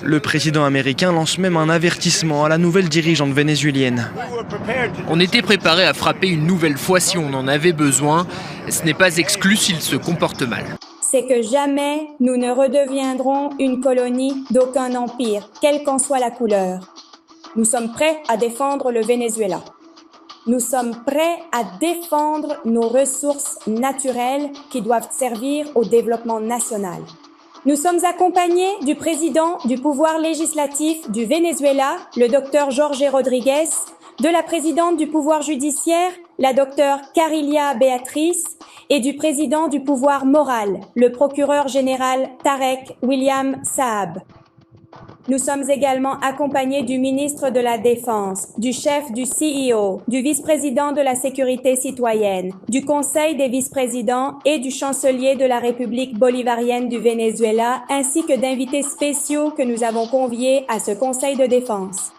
Le président américain lance même un avertissement à la nouvelle dirigeante vénézuélienne. On était préparé à frapper une nouvelle fois si on en avait besoin. Ce n'est pas exclu s'il se comporte mal. C'est que jamais nous ne redeviendrons une colonie d'aucun empire, quelle qu'en soit la couleur. Nous sommes prêts à défendre le Venezuela. Nous sommes prêts à défendre nos ressources naturelles qui doivent servir au développement national. Nous sommes accompagnés du président du pouvoir législatif du Venezuela, le docteur Jorge Rodríguez, de la présidente du pouvoir judiciaire, la docteure Carilia Beatriz, et du président du pouvoir moral, le procureur général Tarek William Saab. Nous sommes également accompagnés du ministre de la Défense, du chef du CEO, du vice-président de la Sécurité citoyenne, du Conseil des vice-présidents et du chancelier de la République bolivarienne du Venezuela, ainsi que d'invités spéciaux que nous avons conviés à ce Conseil de défense.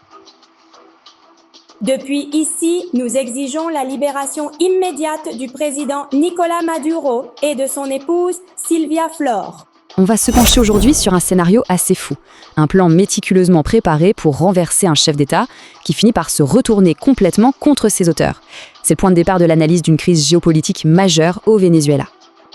Depuis ici, nous exigeons la libération immédiate du président Nicolás Maduro et de son épouse Silvia Flor. On va se pencher aujourd'hui sur un scénario assez fou, un plan méticuleusement préparé pour renverser un chef d'État qui finit par se retourner complètement contre ses auteurs. C'est le point de départ de l'analyse d'une crise géopolitique majeure au Venezuela.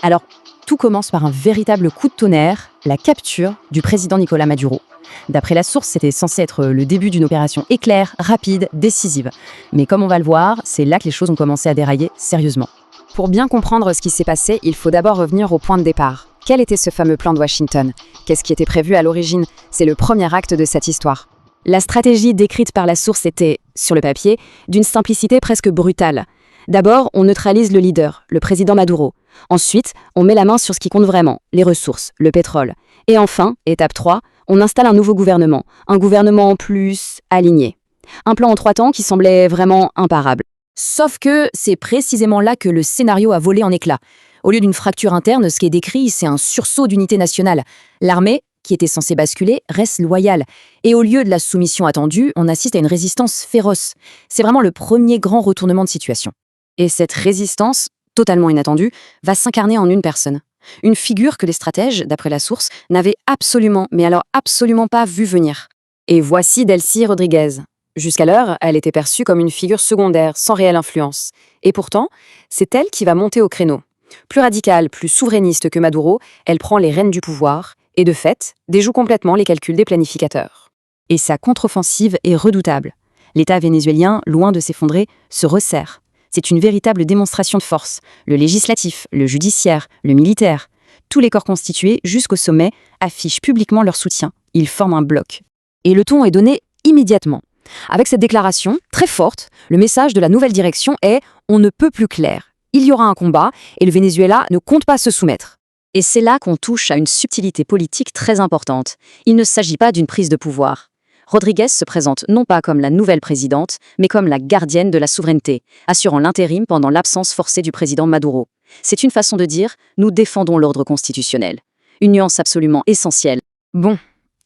Alors, tout commence par un véritable coup de tonnerre, la capture du président Nicolás Maduro. D'après la source, c'était censé être le début d'une opération éclair, rapide, décisive. Mais comme on va le voir, c'est là que les choses ont commencé à dérailler sérieusement. Pour bien comprendre ce qui s'est passé, il faut d'abord revenir au point de départ. Quel était ce fameux plan de Washington? Qu'est-ce qui était prévu à l'origine? C'est le premier acte de cette histoire. La stratégie décrite par la source était, sur le papier, d'une simplicité presque brutale. D'abord, on neutralise le leader, le président Maduro. Ensuite, on met la main sur ce qui compte vraiment, les ressources, le pétrole. Et enfin, étape 3, on installe un nouveau gouvernement, un gouvernement en plus aligné. Un plan en 3 temps qui semblait vraiment imparable. Sauf que c'est précisément là que le scénario a volé en éclats. Au lieu d'une fracture interne, ce qui est décrit, c'est un sursaut d'unité nationale. L'armée, qui était censée basculer, reste loyale. Et au lieu de la soumission attendue, on assiste à une résistance féroce. C'est vraiment le premier grand retournement de situation. Et cette résistance, totalement inattendue, va s'incarner en une personne. Une figure que les stratèges, d'après la source, n'avaient absolument, mais alors absolument pas vu venir. Et voici Delcy Rodríguez. Jusqu'alors, elle était perçue comme une figure secondaire, sans réelle influence. Et pourtant, c'est elle qui va monter au créneau. Plus radicale, plus souverainiste que Maduro, elle prend les rênes du pouvoir et, de fait, déjoue complètement les calculs des planificateurs. Et sa contre-offensive est redoutable. L'État vénézuélien, loin de s'effondrer, se resserre. C'est une véritable démonstration de force. Le législatif, le judiciaire, le militaire, tous les corps constitués, jusqu'au sommet, affichent publiquement leur soutien. Ils forment un bloc. Et le ton est donné immédiatement. Avec cette déclaration, très forte, le message de la nouvelle direction est « on ne peut plus clair ». Il y aura un combat et le Venezuela ne compte pas se soumettre. Et c'est là qu'on touche à une subtilité politique très importante. Il ne s'agit pas d'une prise de pouvoir. Rodríguez se présente non pas comme la nouvelle présidente, mais comme la gardienne de la souveraineté, assurant l'intérim pendant l'absence forcée du président Maduro. C'est une façon de dire « nous défendons l'ordre constitutionnel ». Une nuance absolument essentielle. Bon,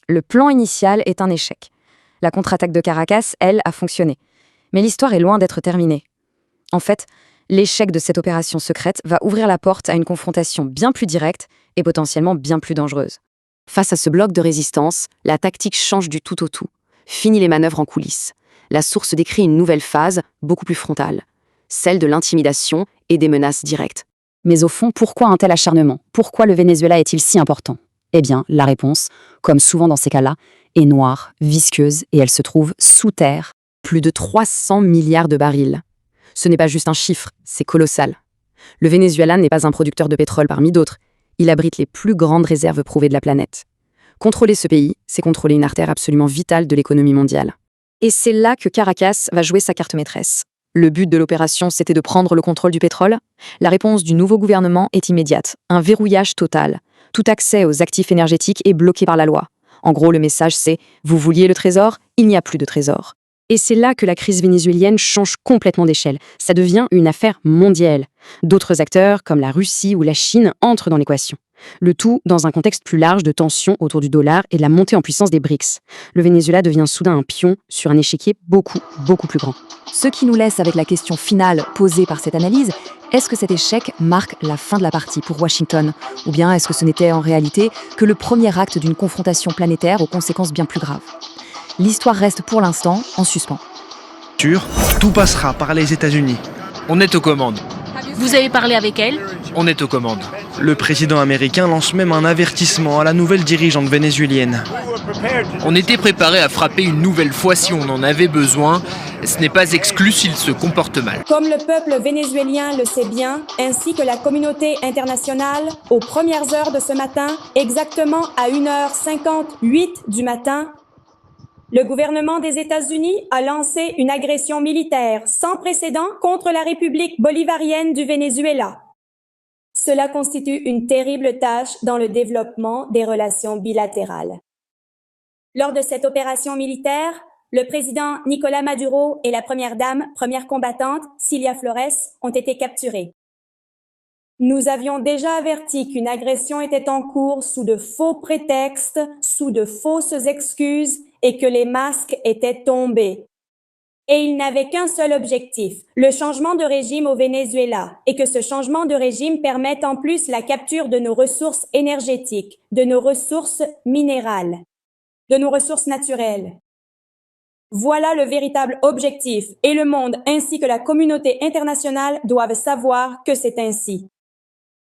le plan initial est un échec. La contre-attaque de Caracas, elle, a fonctionné. Mais l'histoire est loin d'être terminée. En fait, l'échec de cette opération secrète va ouvrir la porte à une confrontation bien plus directe et potentiellement bien plus dangereuse. Face à ce bloc de résistance, la tactique change du tout au tout. Fini les manœuvres en coulisses. La source décrit une nouvelle phase, beaucoup plus frontale. Celle de l'intimidation et des menaces directes. Mais au fond, pourquoi un tel acharnement? Pourquoi le Venezuela est-il si important? Eh bien, la réponse, comme souvent dans ces cas-là, est noire, visqueuse et elle se trouve sous terre. Plus de 300 milliards de barils. Ce n'est pas juste un chiffre, c'est colossal. Le Venezuela n'est pas un producteur de pétrole parmi d'autres. Il abrite les plus grandes réserves prouvées de la planète. Contrôler ce pays, c'est contrôler une artère absolument vitale de l'économie mondiale. Et c'est là que Caracas va jouer sa carte maîtresse. Le but de l'opération, c'était de prendre le contrôle du pétrole. La réponse du nouveau gouvernement est immédiate. Un verrouillage total. Tout accès aux actifs énergétiques est bloqué par la loi. En gros, le message c'est « vous vouliez le trésor, il n'y a plus de trésor ». Et c'est là que la crise vénézuélienne change complètement d'échelle. Ça devient une affaire mondiale. D'autres acteurs, comme la Russie ou la Chine, entrent dans l'équation. Le tout dans un contexte plus large de tensions autour du dollar et de la montée en puissance des BRICS. Le Venezuela devient soudain un pion sur un échiquier beaucoup plus grand. Ce qui nous laisse avec la question finale posée par cette analyse, est-ce que cet échec marque la fin de la partie pour Washington? Ou bien est-ce que ce n'était en réalité que le premier acte d'une confrontation planétaire aux conséquences bien plus graves? L'histoire reste pour l'instant en suspens. Tout passera par les États-Unis. On est aux commandes. Vous avez parlé avec elle? On est aux commandes. Le président américain lance même un avertissement à la nouvelle dirigeante vénézuélienne. On était préparé à frapper une nouvelle fois si on en avait besoin. Ce n'est pas exclu s'il se comporte mal. Comme le peuple vénézuélien le sait bien, ainsi que la communauté internationale, aux premières heures de ce matin, exactement à 1h58 du matin, le gouvernement des États-Unis a lancé une agression militaire sans précédent contre la République bolivarienne du Venezuela. Cela constitue une terrible tâche dans le développement des relations bilatérales. Lors de cette opération militaire, le président Nicolás Maduro et la première dame, première combattante, Cilia Flores, ont été capturés. Nous avions déjà averti qu'une agression était en cours sous de faux prétextes, sous de fausses excuses et que les masques étaient tombés. Et il n'avait qu'un seul objectif, le changement de régime au Venezuela, et que ce changement de régime permette en plus la capture de nos ressources énergétiques, de nos ressources minérales, de nos ressources naturelles. Voilà le véritable objectif, et le monde ainsi que la communauté internationale doivent savoir que c'est ainsi.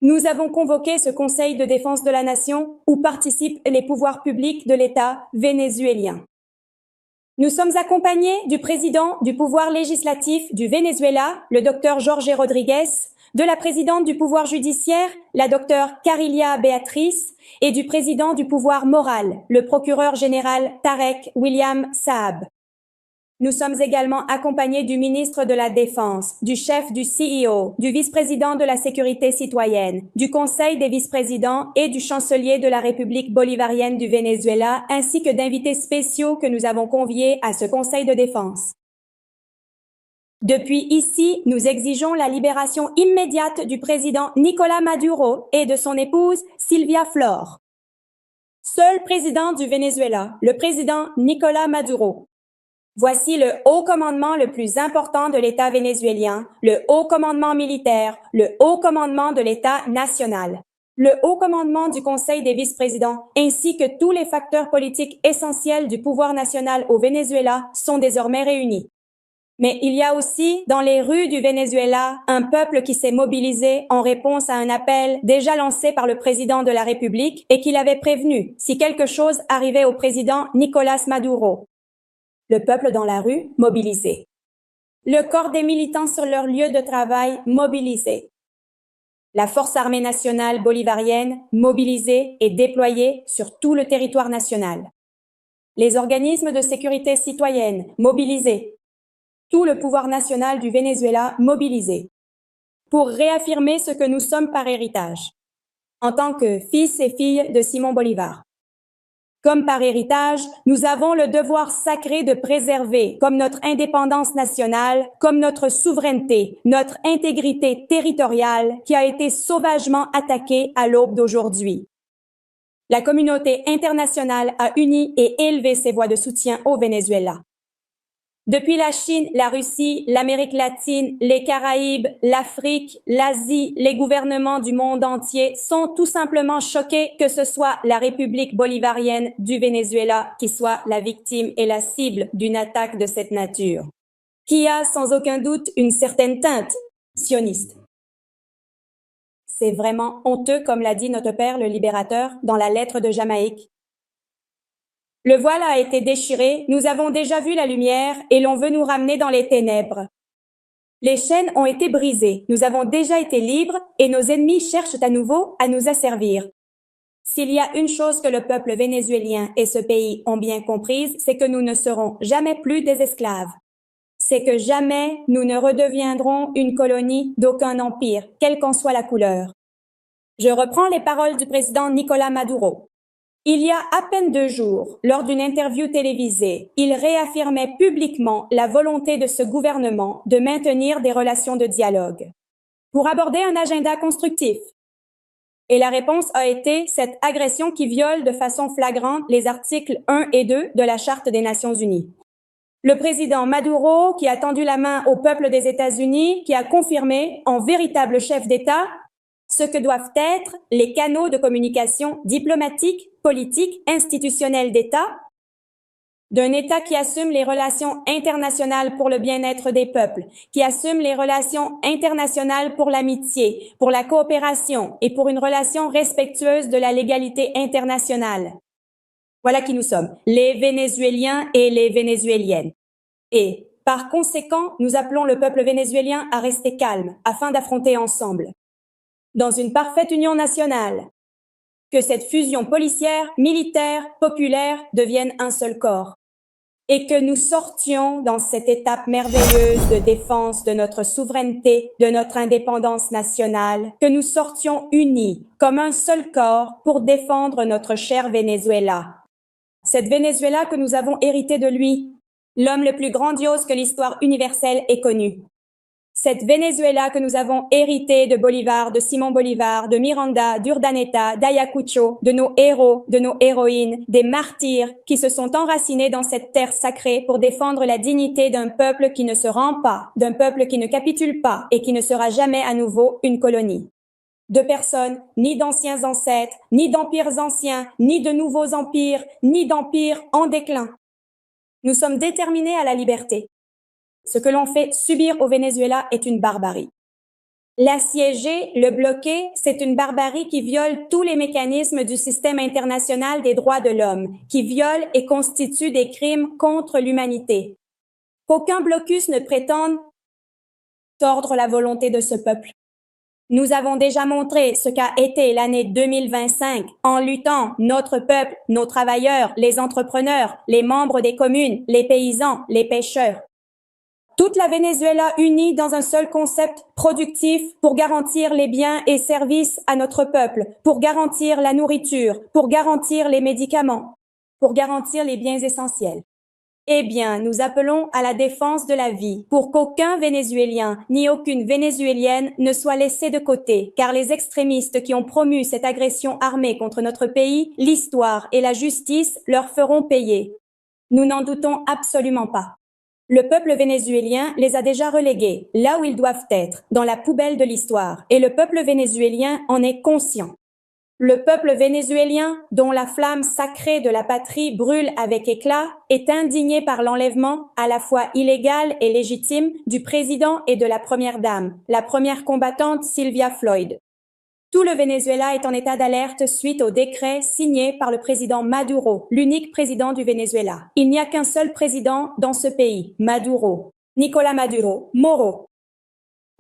Nous avons convoqué ce Conseil de défense de la nation où participent les pouvoirs publics de l'État vénézuélien. Nous sommes accompagnés du président du pouvoir législatif du Venezuela, le docteur Jorge Rodriguez, de la présidente du pouvoir judiciaire, la docteure Carilia Beatriz, et du président du pouvoir moral, le procureur général Tarek William Saab. Nous sommes également accompagnés du ministre de la Défense, du chef du CEO, du vice-président de la Sécurité citoyenne, du Conseil des vice-présidents et du chancelier de la République bolivarienne du Venezuela, ainsi que d'invités spéciaux que nous avons conviés à ce Conseil de défense. Depuis ici, nous exigeons la libération immédiate du président Nicolás Maduro et de son épouse Silvia Flor. Seul président du Venezuela, le président Nicolás Maduro. Voici le haut commandement le plus important de l'État vénézuélien, le haut commandement militaire, le haut commandement de l'État national, le haut commandement du Conseil des vice-présidents, ainsi que tous les facteurs politiques essentiels du pouvoir national au Venezuela sont désormais réunis. Mais il y a aussi, dans les rues du Venezuela, un peuple qui s'est mobilisé en réponse à un appel déjà lancé par le président de la République et qu'il avait prévenu si quelque chose arrivait au président Nicolás Maduro. Le peuple dans la rue, mobilisé. Le corps des militants sur leur lieu de travail, mobilisé. La force armée nationale bolivarienne, mobilisée et déployée sur tout le territoire national. Les organismes de sécurité citoyenne, mobilisés. Tout le pouvoir national du Venezuela, mobilisé. Pour réaffirmer ce que nous sommes par héritage. En tant que fils et filles de Simón Bolívar. Comme par héritage, nous avons le devoir sacré de préserver, comme notre indépendance nationale, comme notre souveraineté, notre intégrité territoriale qui a été sauvagement attaquée à l'aube d'aujourd'hui. La communauté internationale a uni et élevé ses voix de soutien au Venezuela. Depuis la Chine, la Russie, l'Amérique latine, les Caraïbes, l'Afrique, l'Asie, les gouvernements du monde entier sont tout simplement choqués que ce soit la République bolivarienne du Venezuela qui soit la victime et la cible d'une attaque de cette nature, qui a sans aucun doute une certaine teinte sioniste. C'est vraiment honteux, comme l'a dit notre père le libérateur dans la lettre de Jamaïque. Le voile a été déchiré, nous avons déjà vu la lumière et l'on veut nous ramener dans les ténèbres. Les chaînes ont été brisées, nous avons déjà été libres et nos ennemis cherchent à nouveau à nous asservir. S'il y a une chose que le peuple vénézuélien et ce pays ont bien comprise, c'est que nous ne serons jamais plus des esclaves. C'est que jamais nous ne redeviendrons une colonie d'aucun empire, quelle qu'en soit la couleur. Je reprends les paroles du président Nicolás Maduro. Il y a à peine 2 jours, lors d'une interview télévisée, il réaffirmait publiquement la volonté de ce gouvernement de maintenir des relations de dialogue pour aborder un agenda constructif. Et la réponse a été cette agression qui viole de façon flagrante les articles 1 et 2 de la Charte des Nations Unies. Le président Maduro, qui a tendu la main au peuple des États-Unis, qui a confirmé, en véritable chef d'État, ce que doivent être les canaux de communication diplomatique, politique, institutionnelle d'État, d'un État qui assume les relations internationales pour le bien-être des peuples, qui assume les relations internationales pour l'amitié, pour la coopération et pour une relation respectueuse de la légalité internationale. Voilà qui nous sommes, les Vénézuéliens et les Vénézuéliennes. Et, par conséquent, nous appelons le peuple vénézuélien à rester calme afin d'affronter ensemble, dans une parfaite union nationale, que cette fusion policière, militaire, populaire devienne un seul corps et que nous sortions dans cette étape merveilleuse de défense de notre souveraineté, de notre indépendance nationale, que nous sortions unis comme un seul corps pour défendre notre cher Venezuela. Cette Venezuela que nous avons héritée de lui, l'homme le plus grandiose que l'histoire universelle ait connu. Cette Venezuela que nous avons héritée de Bolivar, de Simon Bolivar, de Miranda, d'Urdaneta, d'Ayacucho, de nos héros, de nos héroïnes, des martyrs qui se sont enracinés dans cette terre sacrée pour défendre la dignité d'un peuple qui ne se rend pas, d'un peuple qui ne capitule pas et qui ne sera jamais à nouveau une colonie. De personnes, ni d'anciens ancêtres, ni d'empires anciens, ni de nouveaux empires, ni d'empires en déclin. Nous sommes déterminés à la liberté. Ce que l'on fait subir au Venezuela est une barbarie. L'assiéger, le bloquer, c'est une barbarie qui viole tous les mécanismes du système international des droits de l'homme, qui viole et constitue des crimes contre l'humanité. Qu'aucun blocus ne prétende tordre la volonté de ce peuple. Nous avons déjà montré ce qu'a été l'année 2025 en luttant notre peuple, nos travailleurs, les entrepreneurs, les membres des communes, les paysans, les pêcheurs. Toute la Venezuela unie dans un seul concept productif pour garantir les biens et services à notre peuple, pour garantir la nourriture, pour garantir les médicaments, pour garantir les biens essentiels. Eh bien, nous appelons à la défense de la vie pour qu'aucun Vénézuélien ni aucune Vénézuélienne ne soit laissé de côté, car les extrémistes qui ont promu cette agression armée contre notre pays, l'histoire et la justice leur feront payer. Nous n'en doutons absolument pas. Le peuple vénézuélien les a déjà relégués, là où ils doivent être, dans la poubelle de l'histoire, et le peuple vénézuélien en est conscient. Le peuple vénézuélien, dont la flamme sacrée de la patrie brûle avec éclat, est indigné par l'enlèvement, à la fois illégal et légitime, du président et de la première dame, la première combattante Sylvia Floyd. Tout le Venezuela est en état d'alerte suite au décret signé par le président Maduro, l'unique président du Venezuela. Il n'y a qu'un seul président dans ce pays, Maduro. Nicolás Maduro, Moro.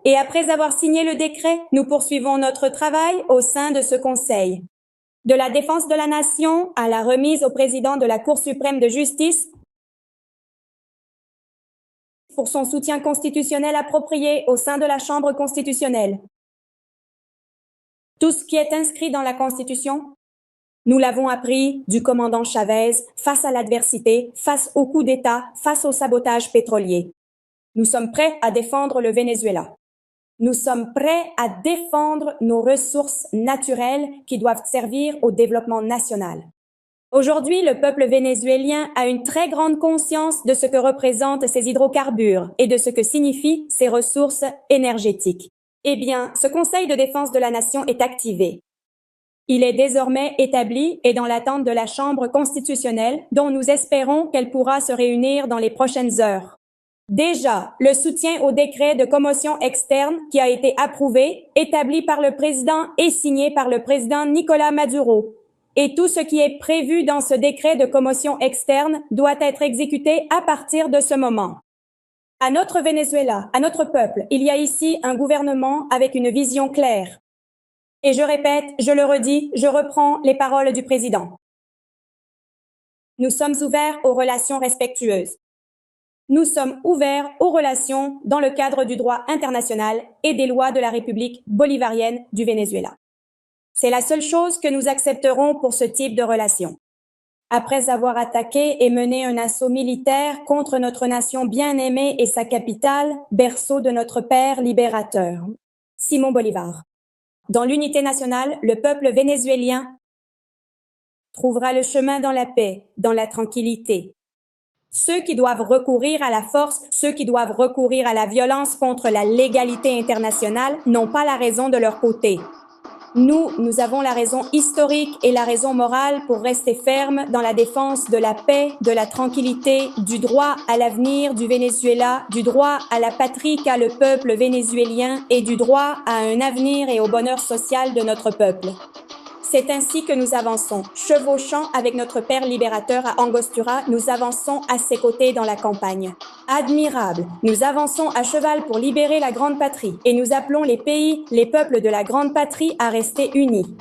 Et après avoir signé le décret, nous poursuivons notre travail au sein de ce Conseil. De la défense de la nation à la remise au président de la Cour suprême de justice pour son soutien constitutionnel approprié au sein de la Chambre constitutionnelle. Tout ce qui est inscrit dans la Constitution, nous l'avons appris du commandant Chavez face à l'adversité, face au coup d'État, face au sabotage pétrolier. Nous sommes prêts à défendre le Venezuela. Nous sommes prêts à défendre nos ressources naturelles qui doivent servir au développement national. Aujourd'hui, le peuple vénézuélien a une très grande conscience de ce que représentent ces hydrocarbures et de ce que signifient ces ressources énergétiques. Eh bien, ce Conseil de défense de la nation est activé. Il est désormais établi et dans l'attente de la Chambre constitutionnelle dont nous espérons qu'elle pourra se réunir dans les prochaines heures. Déjà, le soutien au décret de commotion externe qui a été approuvé, établi par le président et signé par le président Nicolás Maduro. Et tout ce qui est prévu dans ce décret de commotion externe doit être exécuté à partir de ce moment. À notre Venezuela, à notre peuple, il y a ici un gouvernement avec une vision claire. Et je répète, je le redis, je reprends les paroles du président. Nous sommes ouverts aux relations respectueuses. Nous sommes ouverts aux relations dans le cadre du droit international et des lois de la République bolivarienne du Venezuela. C'est la seule chose que nous accepterons pour ce type de relation. Après avoir attaqué et mené un assaut militaire contre notre nation bien-aimée et sa capitale, berceau de notre père libérateur, Simón Bolívar. Dans l'unité nationale, le peuple vénézuélien trouvera le chemin dans la paix, dans la tranquillité. Ceux qui doivent recourir à la force, ceux qui doivent recourir à la violence contre la légalité internationale n'ont pas la raison de leur côté. Nous avons la raison historique et la raison morale pour rester fermes dans la défense de la paix, de la tranquillité, du droit à l'avenir du Venezuela, du droit à la patrie qu'a le peuple vénézuélien et du droit à un avenir et au bonheur social de notre peuple. C'est ainsi que nous avançons. Chevauchant avec notre père libérateur à Angostura, nous avançons à ses côtés dans la campagne. Admirable! Nous avançons à cheval pour libérer la grande patrie et nous appelons les pays, les peuples de la grande patrie à rester unis.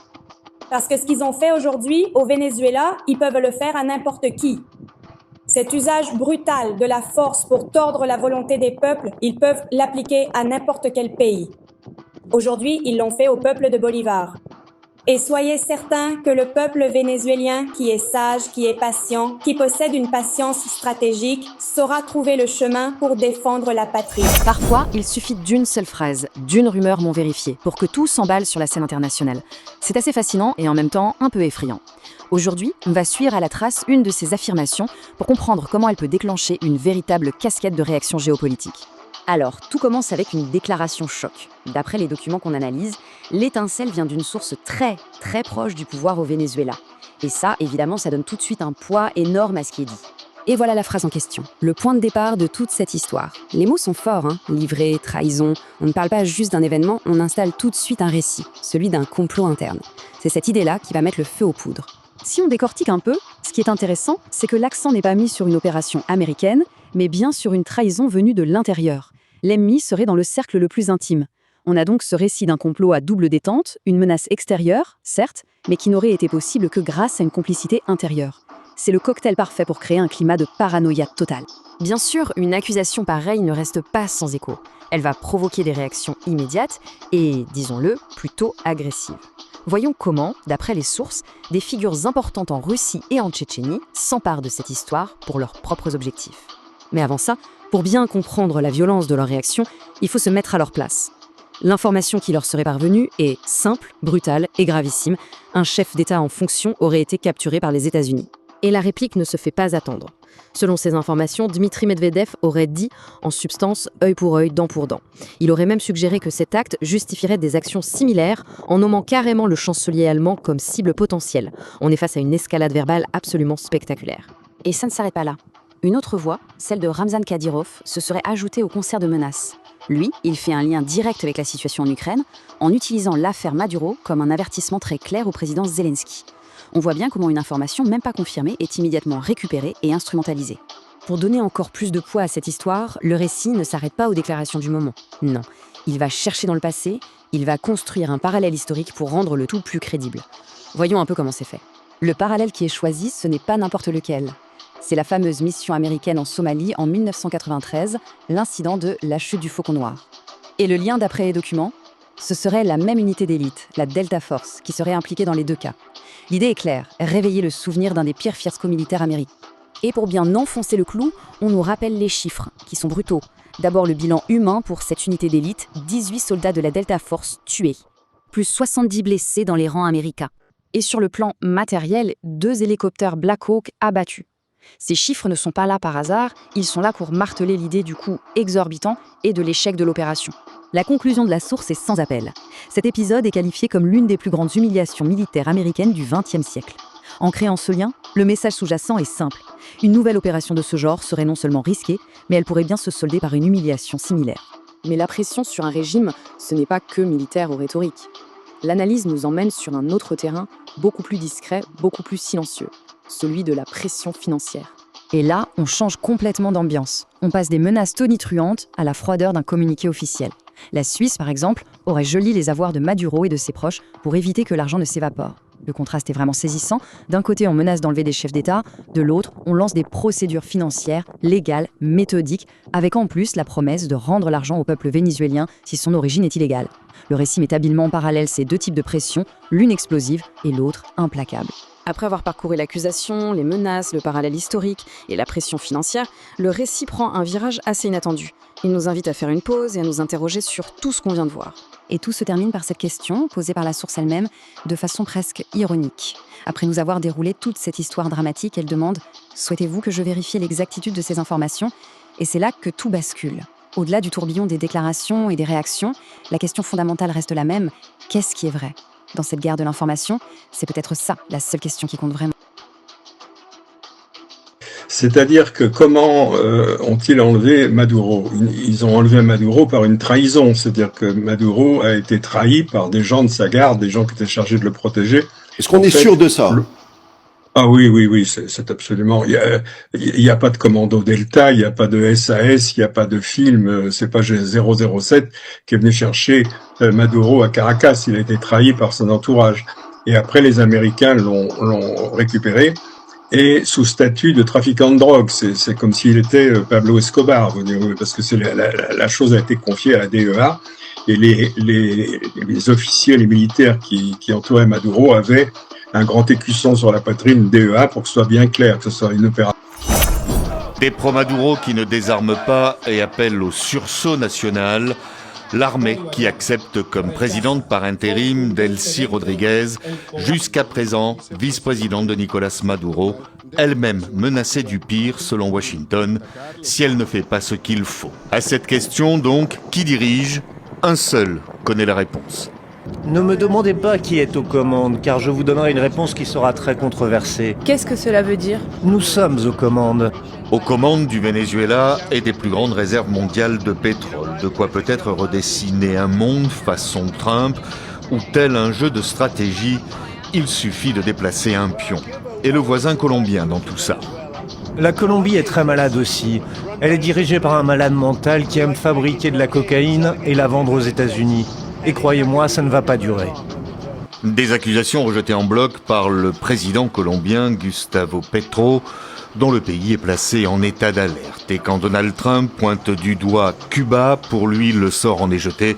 Parce que ce qu'ils ont fait aujourd'hui au Venezuela, ils peuvent le faire à n'importe qui. Cet usage brutal de la force pour tordre la volonté des peuples, ils peuvent l'appliquer à n'importe quel pays. Aujourd'hui, ils l'ont fait au peuple de Bolivar. Et soyez certains que le peuple vénézuélien, qui est sage, qui est patient, qui possède une patience stratégique, saura trouver le chemin pour défendre la patrie. Parfois, il suffit d'une seule phrase, d'une rumeur non vérifiée, pour que tout s'emballe sur la scène internationale. C'est assez fascinant et en même temps un peu effrayant. Aujourd'hui, on va suivre à la trace une de ces affirmations pour comprendre comment elle peut déclencher une véritable cascade de réactions géopolitiques. Alors, tout commence avec une déclaration choc. D'après les documents qu'on analyse, l'étincelle vient d'une source très proche du pouvoir au Venezuela. Et ça, évidemment, ça donne tout de suite un poids énorme à ce qui est dit. Et voilà la phrase en question, le point de départ de toute cette histoire. Les mots sont forts, hein, livrée, trahison. On ne parle pas juste d'un événement, on installe tout de suite un récit, celui d'un complot interne. C'est cette idée-là qui va mettre le feu aux poudres. Si on décortique un peu, ce qui est intéressant, c'est que l'accent n'est pas mis sur une opération américaine, mais bien sur une trahison venue de l'intérieur. L'ennemi serait dans le cercle le plus intime. On a donc ce récit d'un complot à double détente, une menace extérieure, certes, mais qui n'aurait été possible que grâce à une complicité intérieure. C'est le cocktail parfait pour créer un climat de paranoïa totale. Bien sûr, une accusation pareille ne reste pas sans écho. Elle va provoquer des réactions immédiates et, disons-le, plutôt agressives. Voyons comment, d'après les sources, des figures importantes en Russie et en Tchétchénie s'emparent de cette histoire pour leurs propres objectifs. Mais avant ça, pour bien comprendre la violence de leur réaction, il faut se mettre à leur place. L'information qui leur serait parvenue est simple, brutale et gravissime. Un chef d'État en fonction aurait été capturé par les États-Unis. Et la réplique ne se fait pas attendre. Selon ces informations, Dmitri Medvedev aurait dit, en substance, œil pour œil, dent pour dent. Il aurait même suggéré que cet acte justifierait des actions similaires en nommant carrément le chancelier allemand comme cible potentielle. On est face à une escalade verbale absolument spectaculaire. Et ça ne s'arrête pas là. Une autre voix, celle de Ramzan Kadyrov, se serait ajoutée au concert de menaces. Lui, il fait un lien direct avec la situation en Ukraine en utilisant l'affaire Maduro comme un avertissement très clair au président Zelensky. On voit bien comment une information même pas confirmée est immédiatement récupérée et instrumentalisée. Pour donner encore plus de poids à cette histoire, le récit ne s'arrête pas aux déclarations du moment. Non, il va chercher dans le passé, il va construire un parallèle historique pour rendre le tout plus crédible. Voyons un peu comment c'est fait. Le parallèle qui est choisi, ce n'est pas n'importe lequel. C'est la fameuse mission américaine en Somalie en 1993, l'incident de la chute du Faucon Noir. Et le lien d'après les documents, ce serait la même unité d'élite, la Delta Force, qui serait impliquée dans les deux cas. L'idée est claire, réveiller le souvenir d'un des pires fiascos militaires américains. Et pour bien enfoncer le clou, on nous rappelle les chiffres, qui sont brutaux. D'abord le bilan humain pour cette unité d'élite, 18 soldats de la Delta Force tués, plus 70 blessés dans les rangs américains. Et sur le plan matériel, 2 hélicoptères Black Hawk abattus. Ces chiffres ne sont pas là par hasard, ils sont là pour marteler l'idée du coût exorbitant et de l'échec de l'opération. La conclusion de la source est sans appel. Cet épisode est qualifié comme l'une des plus grandes humiliations militaires américaines du XXe siècle. En créant ce lien, le message sous-jacent est simple. Une nouvelle opération de ce genre serait non seulement risquée, mais elle pourrait bien se solder par une humiliation similaire. Mais la pression sur un régime, ce n'est pas que militaire ou rhétorique. L'analyse nous emmène sur un autre terrain, beaucoup plus discret, beaucoup plus silencieux, celui de la pression financière. Et là, on change complètement d'ambiance. On passe des menaces tonitruantes à la froideur d'un communiqué officiel. La Suisse, par exemple, aurait gelé les avoirs de Maduro et de ses proches pour éviter que l'argent ne s'évapore. Le contraste est vraiment saisissant. D'un côté, on menace d'enlever des chefs d'État. De l'autre, on lance des procédures financières, légales, méthodiques, avec en plus la promesse de rendre l'argent au peuple vénézuélien si son origine est illégale. Le récit met habilement en parallèle ces deux types de pression, l'une explosive et l'autre implacable. Après avoir parcouru l'accusation, les menaces, le parallèle historique et la pression financière, le récit prend un virage assez inattendu. Il nous invite à faire une pause et à nous interroger sur tout ce qu'on vient de voir. Et tout se termine par cette question, posée par la source elle-même, de façon presque ironique. Après nous avoir déroulé toute cette histoire dramatique, elle demande « Souhaitez-vous que je vérifie l'exactitude de ces informations ?» Et c'est là que tout bascule. Au-delà du tourbillon des déclarations et des réactions, la question fondamentale reste la même. Qu'est-ce qui est vrai ? Dans cette guerre de l'information, c'est peut-être ça, la seule question qui compte vraiment. C'est-à-dire que comment ont-ils enlevé Maduro ? Ils ont enlevé Maduro par une trahison, c'est-à-dire que Maduro a été trahi par des gens de sa garde, des gens qui étaient chargés de le protéger. Est-ce qu'on est sûr de ça ? Ah oui, c'est absolument. Il y a pas de commando Delta, il y a pas de SAS, il y a pas de film. C'est pas G007 qui est venu chercher Maduro à Caracas. Il a été trahi par son entourage. Et après, les Américains l'ont récupéré et sous statut de trafiquant de drogue. C'est comme s'il était Pablo Escobar, parce que la chose a été confiée à la DEA et les officiers, les militaires qui entouraient Maduro avaient un grand écusson sur la poitrine DEA pour que ce soit bien clair, que ce soit une opération. Des pro-Maduro qui ne désarment pas et appellent au sursaut national. L'armée qui accepte comme présidente par intérim Delcy Rodriguez, jusqu'à présent vice-présidente de Nicolás Maduro, elle-même menacée du pire selon Washington, si elle ne fait pas ce qu'il faut. À cette question donc, qui dirige ? Un seul connaît la réponse. Ne me demandez pas qui est aux commandes, car je vous donnerai une réponse qui sera très controversée. Qu'est-ce que cela veut dire ? Nous sommes aux commandes. Aux commandes du Venezuela et des plus grandes réserves mondiales de pétrole. De quoi peut-être redessiner un monde façon Trump, ou tel un jeu de stratégie, il suffit de déplacer un pion. Et le voisin colombien dans tout ça. La Colombie est très malade aussi. Elle est dirigée par un malade mental qui aime fabriquer de la cocaïne et la vendre aux États-Unis. Et croyez-moi, ça ne va pas durer. Des accusations rejetées en bloc par le président colombien Gustavo Petro, dont le pays est placé en état d'alerte. Et quand Donald Trump pointe du doigt Cuba, pour lui le sort en est jeté.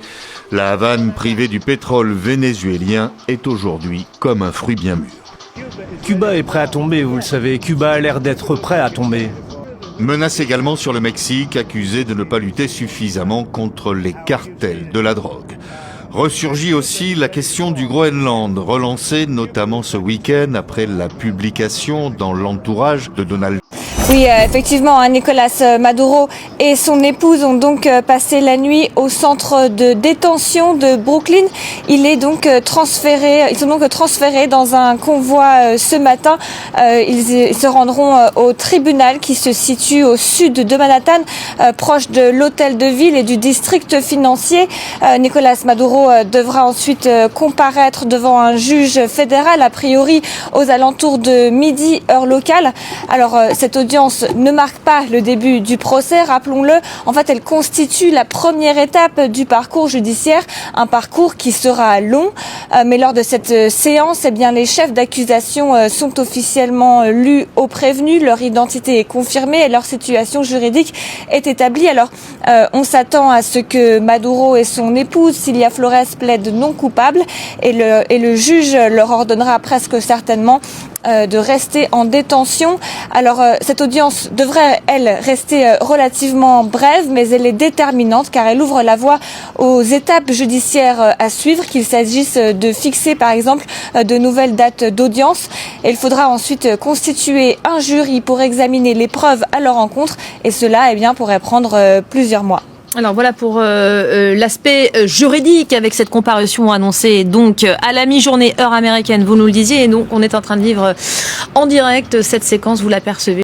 La Havane, privée du pétrole vénézuélien, est aujourd'hui comme un fruit bien mûr. Cuba est prêt à tomber, vous le savez. Cuba a l'air d'être prêt à tomber. Menace également sur le Mexique, accusé de ne pas lutter suffisamment contre les cartels de la drogue. Ressurgit aussi la question du Groenland, relancée notamment ce week-end après la publication dans l'entourage de Donald Trump. Oui, effectivement, Nicolás Maduro et son épouse ont donc passé la nuit au centre de détention de Brooklyn. Ils sont donc transférés dans un convoi ce matin. Ils se rendront au tribunal qui se situe au sud de Manhattan, proche de l'hôtel de ville et du district financier. Nicolás Maduro devra ensuite comparaître devant un juge fédéral, a priori aux alentours de midi, heure locale. Alors, cette audience ne marque pas le début du procès, rappelons-le. En fait, elle constitue la première étape du parcours judiciaire, un parcours qui sera long. Mais lors de cette séance, les chefs d'accusation sont officiellement lus aux prévenus, leur identité est confirmée et leur situation juridique est établie. Alors, on s'attend à ce que Maduro et son épouse, Cilia Flores, plaident non coupables et le juge leur ordonnera presque certainement de rester en détention. Alors cette audience devrait, elle, rester relativement brève, mais elle est déterminante car elle ouvre la voie aux étapes judiciaires à suivre, qu'il s'agisse de fixer par exemple de nouvelles dates d'audience. Et il faudra ensuite constituer un jury pour examiner les preuves à leur encontre et cela pourrait prendre plusieurs mois. Alors voilà pour l'aspect juridique avec cette comparution annoncée donc à la mi-journée heure américaine, vous nous le disiez, et donc on est en train de vivre en direct cette séquence, vous l'apercevez.